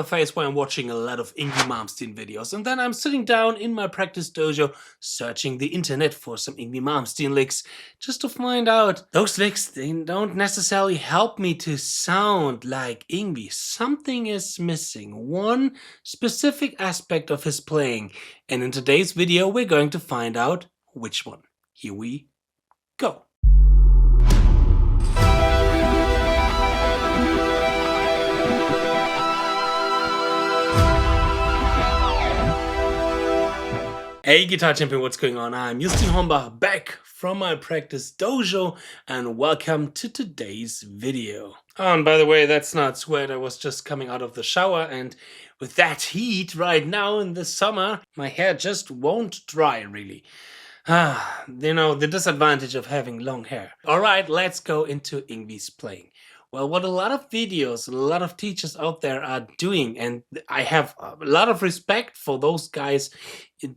phase where I'm watching a lot of YNGWIE MALMSTEEN videos, and then I'm sitting down in my practice dojo searching the internet for some YNGWIE MALMSTEEN licks just to find out those licks, they don't necessarily help me to sound like YNGWIE. Something is missing, one specific aspect of his playing, and in today's video we're going to find out which one. Here we go. Hey Guitar Champion, what's going on? I'm 𝗎𝙗𝙢𝙘 back from my practice dojo and welcome to today's video. Oh, and by the way, that's not sweat, I was just coming out of the shower, and with that heat right now in the summer, my hair just won't dry really. You know, the disadvantage of having long hair. Alright, let's go into YNGWIE's playing. Well, what a lot of videos, a lot of teachers out there are doing, and I have a lot of respect for those guys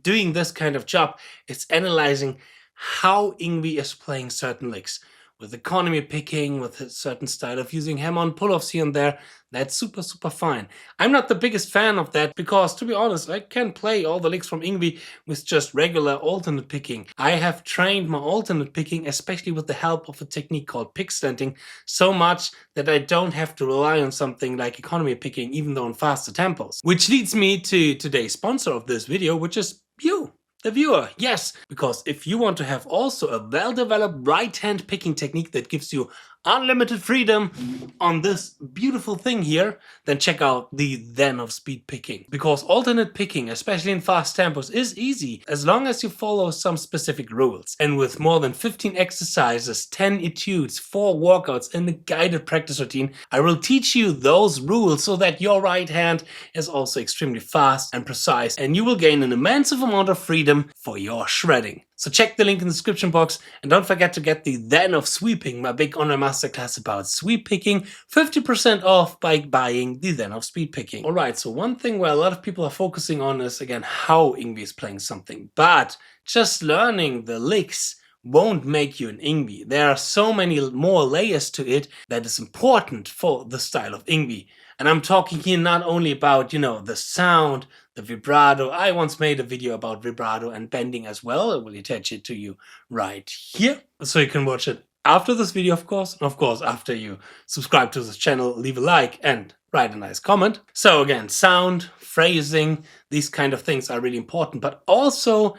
doing this kind of job, is analyzing how YNGWIE is playing certain licks. With economy picking, with a certain style of using hammer-on pull-offs here and there, that's super fine. I'm not the biggest fan of that because, to be honest, I can play all the licks from YNGWIE with just regular alternate picking. I have trained my alternate picking, especially with the help of a technique called pick slanting, so much that I don't have to rely on something like economy picking, even though in faster tempos. Which leads me to today's sponsor of this video, which is you, the viewer. Yes, because if you want to have also a well-developed right-hand picking technique that gives you unlimited freedom on this beautiful thing here, then check out the ZEN of Speedpicking. Because alternate picking, especially in fast tempos, is easy as long as you follow some specific rules. And with more than 15 exercises, 10 etudes, 4 workouts and a guided practice routine, I will teach you those rules so that your right hand is also extremely fast and precise, and you will gain an immense amount of freedom for your shredding. So check the link in the description box, and don't forget to get the ZEN of Sweeping, my big online masterclass about sweep picking, 50% off by buying the ZEN of Speedpicking. Alright, so one thing where a lot of people are focusing on is, again, how YNGWIE is playing something. But just learning the licks won't make you an YNGWIE. There are so many more layers to it that is important for the style of YNGWIE. And I'm talking here not only about, you know, the sound, the vibrato. I once made a video about vibrato and bending as well. I will attach it to you right here, so you can watch it after this video, of course. And of course, after you subscribe to this channel, leave a like and write a nice comment. So again, sound, phrasing, these kind of things are really important, but also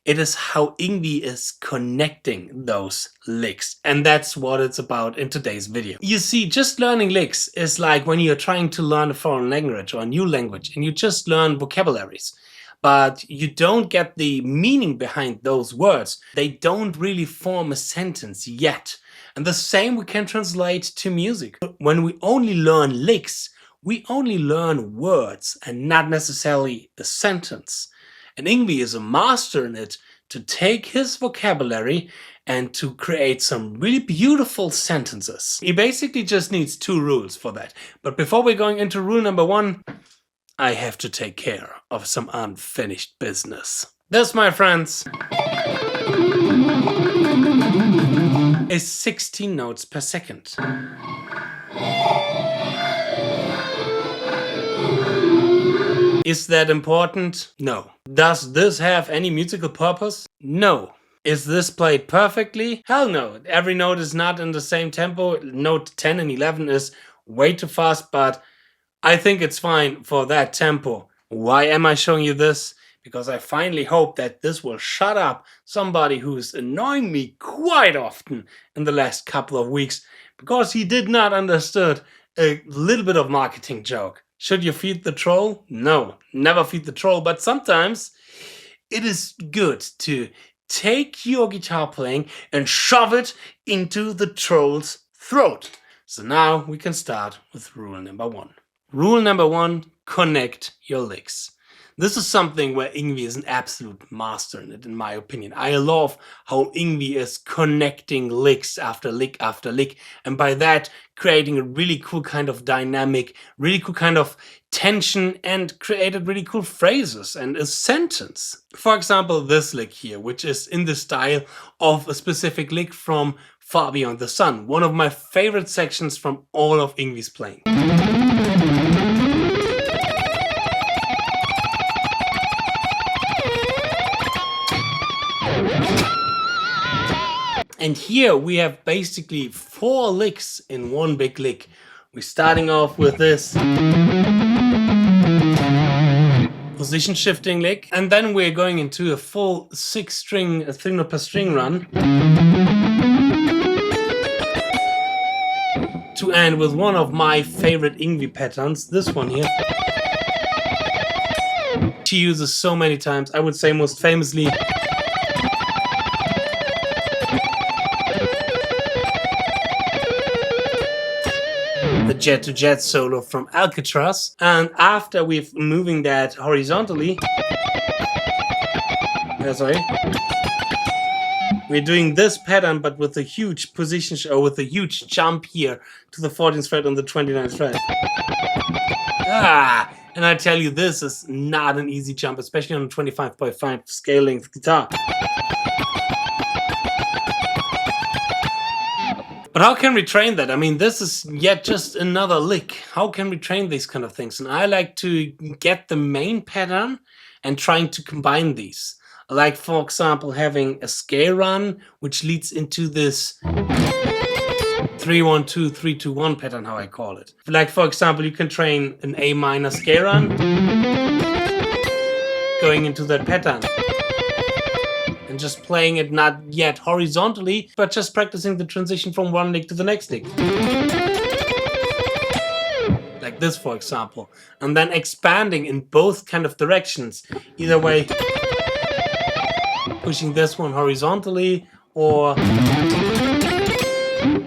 it is how YNGWIE is connecting those licks. And that's what it's about in today's video. You see, just learning licks is like when you're trying to learn a foreign language or a new language and you just learn vocabularies, but you don't get the meaning behind those words. They don't really form a sentence yet. And the same we can translate to music. When we only learn licks, we only learn words and not necessarily a sentence. And YNGWIE is a master in it to take his vocabulary and to create some really beautiful sentences. He basically just needs 2 rules for that. But before we're going into rule number 1, I have to take care of some unfinished business. This, my friends, is 16 notes per second. Is that important? No. Does this have any musical purpose? No. Is this played perfectly? Hell no. Every note is not in the same tempo. Note 10 and 11 is way too fast, but I think it's fine for that tempo. Why am I showing you this? Because I finally hope that this will shut up somebody who's annoying me quite often in the last couple of weeks because he did not understand a little bit of marketing joke. Should you feed the troll? No, never feed the troll, but sometimes it is good to take your guitar playing and shove it into the troll's throat. So now we can start with rule number 1. Rule number 1, connect your licks. This is something where YNGWIE is an absolute master in it, in my opinion. I love how YNGWIE is connecting licks after lick after lick, and by that creating a really cool kind of dynamic, really cool kind of tension, and created really cool phrases and a sentence. For example, this lick here, which is in the style of a specific lick from Far Beyond the Sun, one of my favorite sections from all of YNGWIE's playing. And here we have basically 4 licks in one big lick. We're starting off with this position shifting lick, and then we're going into a full 6-string, a 3 note per string run, to end with one of my favorite YNGWIE patterns, this one here. She uses so many times, I would say most famously the jet to jet solo from Alcatraz. And after we're moving that horizontally, we're doing this pattern but with a huge position or with a huge jump here to the 14th fret on the 29th fret. And I tell you, this is not an easy jump, especially on a 25.5 scale length guitar. But how can we train that? I mean, this is yet just another lick. How can we train these kind of things? And I like to get the main pattern and trying to combine these. Like, for example, having a scale run, which leads into this 3-1-2-3-2-1 pattern, how I call it. Like, for example, you can train an A minor scale run, going into that pattern. And just playing it not yet horizontally, but just practicing the transition from one lick to the next lick. Like this, for example. And then expanding in both kind of directions. Either way, pushing this one horizontally or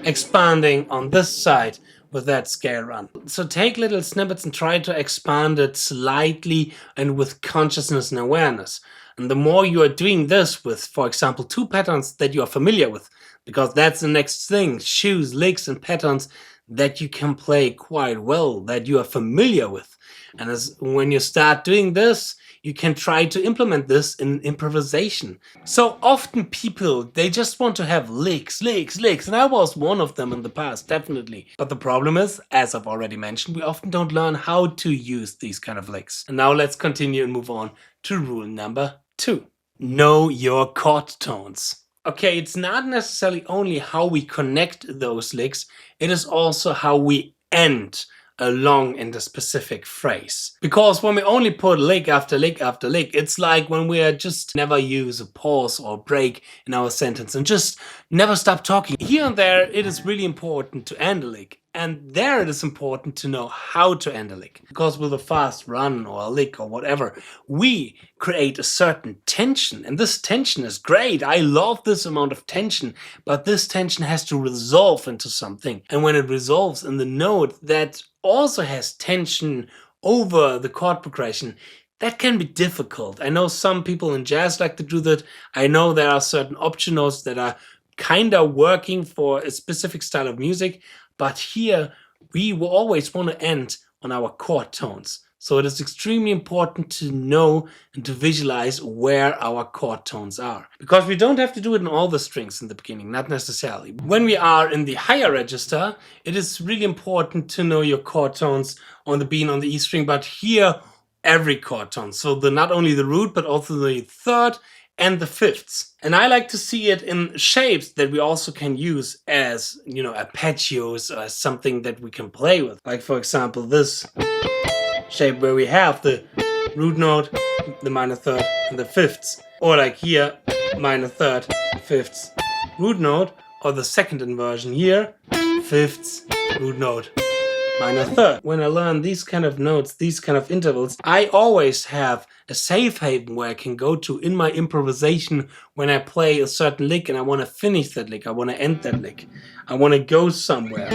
expanding on this side with that scale run. So take little snippets and try to expand it slightly and with consciousness and awareness. And the more you are doing this with, for example, 2 patterns that you are familiar with, because that's the next thing, choose licks and patterns that you can play quite well, that you are familiar with. And when you start doing this, you can try to implement this in improvisation. So often people, they just want to have licks, and I was one of them in the past, definitely. But the problem is, as I've already mentioned, we often don't learn how to use these kind of licks. And now let's continue and move on to rule number 2. Know your chord tones. Okay, it's not necessarily only how we connect those licks, it is also how we end along in the specific phrase. Because when we only put lick after lick after lick, it's like when we just never use a pause or break in our sentence and just never stop talking. Here and there, it is really important to end a lick. And there it is important to know how to end a lick. Because with a fast run or a lick or whatever, we create a certain tension. And this tension is great. I love this amount of tension. But this tension has to resolve into something. And when it resolves in the note that also has tension over the chord progression, that can be difficult. I know some people in jazz like to do that. I know there are certain option notes that are kind of working for a specific style of music. But here, we will always want to end on our chord tones. So it is extremely important to know and to visualize where our chord tones are. Because we don't have to do it in all the strings in the beginning, not necessarily. When we are in the higher register, it is really important to know your chord tones on the B and on the E string, but here, every chord tone. So not only the root, but also the 3rd and the 5ths. And I like to see it in shapes that we also can use as, you know, arpeggios or something that we can play with. Like, for example, this shape where we have the root note, the minor 3rd, and the 5ths. Or like here, minor 3rd, 5ths, root note, or the second inversion here, 5ths, root note, minor 3rd. When I learn these kind of notes, these kind of intervals, I always have a safe haven where I can go to in my improvisation when I play a certain lick and I want to finish that lick, I want to end that lick, I want to go somewhere.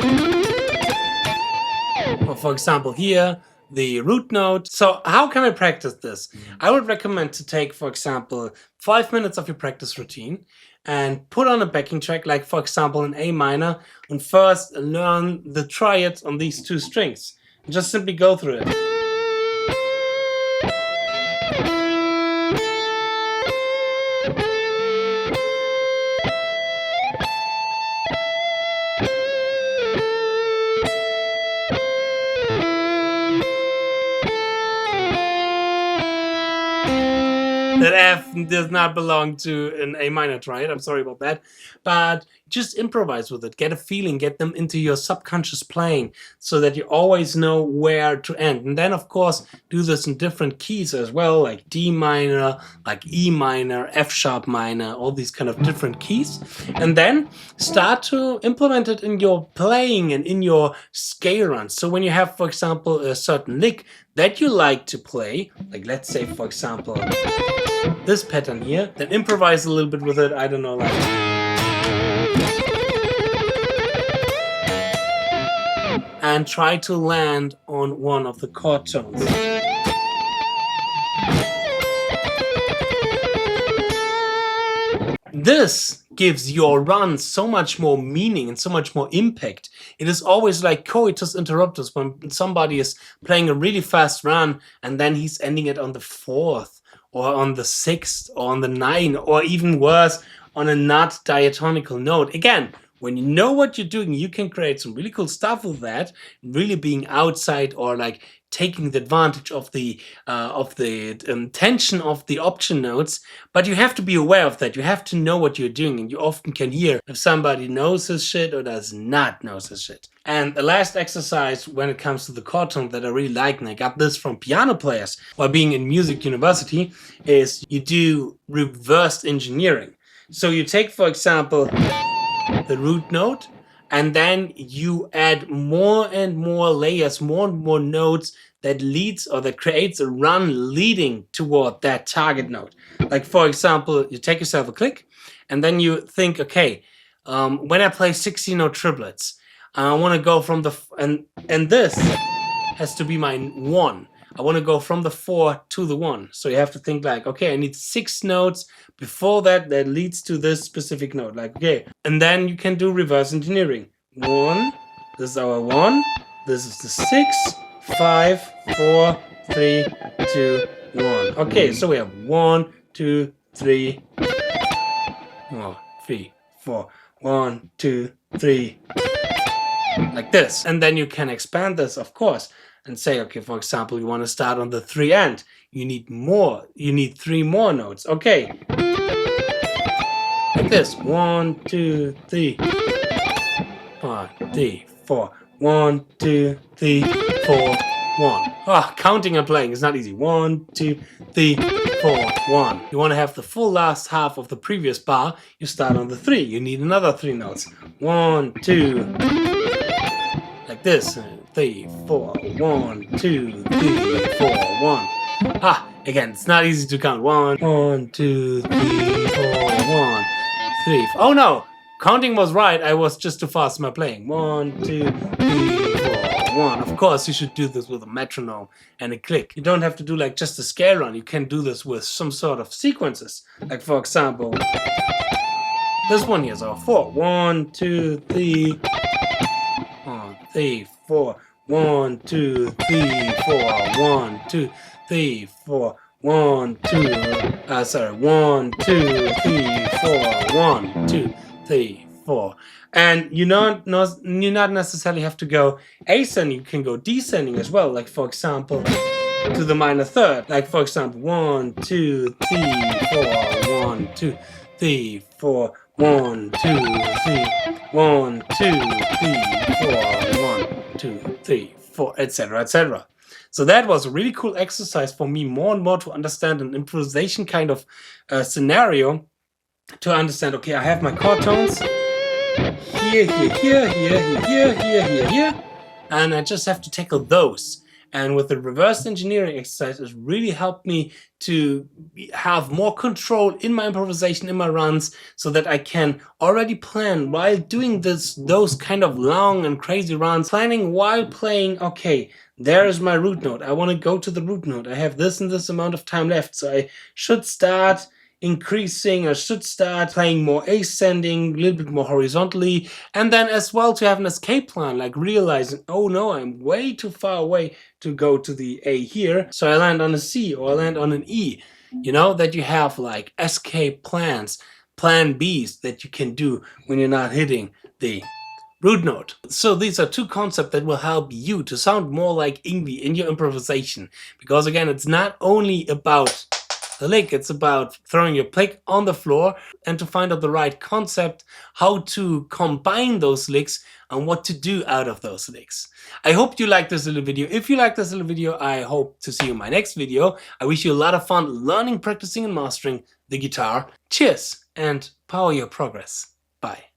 Or for example here, the root note. So how can I practice this? I would recommend to take, for example, 5 minutes of your practice routine and put on a backing track, like for example in A minor, and first learn the triad on these 2 strings. And just simply go through it. that F does not belong to an A minor triad. I'm sorry about that. But just improvise with it. Get a feeling, get them into your subconscious playing so that you always know where to end. And then, of course, do this in different keys as well, like D minor, like E minor, F sharp minor, all these kind of different keys. And then start to implement it in your playing and in your scale runs. So when you have, for example, a certain lick that you like to play, like let's say, for example, this pattern here, then improvise a little bit with it. I don't know, like, and try to land on one of the chord tones. This gives your run so much more meaning and so much more impact. It is always like coitus interruptus, when somebody is playing a really fast run and then he's ending it on the 4th or on the 6th or on the 9th, or even worse, on a not diatonical note. Again, when you know what you're doing, you can create some really cool stuff with that, really being outside or like taking the advantage of the tension of the option notes. But you have to be aware of that. You have to know what you're doing, and you often can hear if somebody knows his shit or does not know his shit. And the last exercise when it comes to the chord tone that I really like, and I got this from piano players while being in music university, is you do reverse engineering. So you take, for example, the root note, and then you add more and more layers, more and more notes that leads or that creates a run leading toward that target note. Like, for example, you take yourself a click, and then you think, okay, when I play 16-note triplets, I want to go from the, and this has to be my 1. I want to go from the 4 to the 1. So you have to think like, okay, I need 6 notes before that leads to this specific note. Like, okay, and then you can do reverse engineering. 1, this is our 1, this is the 6, 5, 4, 3, 2, 1. Okay, so we have 1, 2, 3, 3, 4, 1, 2, 3, like this. And then you can expand this, of course, and say, okay, for example, you want to start on the 3 end. You need more. You need 3 more notes. Okay. Like this. 1, 2, 3. 5, 3, 4. 1, 2, 3, 4, 1. Ah, counting and playing is not easy. 1, 2, 3, 4, 1. You want to have the full last half of the previous bar. You start on the 3. You need another 3 notes. 1, 2. Like this. 3, 4, 1, 2, 3, 4, 1. Ah, again, it's not easy to count. 1, 2, 3, 4, 1, 3. Oh no, counting was right. I was just too fast in my playing. 1, 2, 3, 4, 1. Of course, you should do this with a metronome and a click. You don't have to do like just a scale run. You can do this with some sort of sequences. Like, for example, this one here is our 4. 1, 2, 3. 3, 4, 1, 2, 3, 4, 1, 2, 3, 4, 1, 2, sorry, 1, 2, 3, 4, 1, 2, 3, 4. And you not necessarily have to go ascending, you can go descending as well, like, for example, to the minor third. Like, for example, 1, 2, 3, 4, 1, 2, 3, 4, 1, 2, 3, 1, 2, 3, 4, 1, 2, 3, 4, etc., etc. So that was a really cool exercise for me, more and more to understand an improvisation kind of scenario, to understand, okay, I have my chord tones here, here, here, here, here, here, here, here, and I just have to tackle those. And with the reverse engineering exercise, it really helped me to have more control in my improvisation, in my runs, so that I can already plan while doing those kind of long and crazy runs, planning while playing, okay, there is my root note. I want to go to the root note. I have this and this amount of time left, so I should start increasing, I should start playing more ascending, a little bit more horizontally, and then as well to have an escape plan, like realizing, oh no, I'm way too far away to go to the A here, so I land on a C or I land on an E. You know, that you have like escape plans, plan Bs that you can do when you're not hitting the root note. So these are 2 concepts that will help you to sound more like YNGWIE in your improvisation, because again, it's not only about the lick. It's about throwing your pick on the floor and to find out the right concept, how to combine those licks and what to do out of those licks. I hope you liked this little video. If you liked this little video, I hope to see you in my next video. I wish you a lot of fun learning, practicing, and mastering the guitar. Cheers and power your progress. Bye.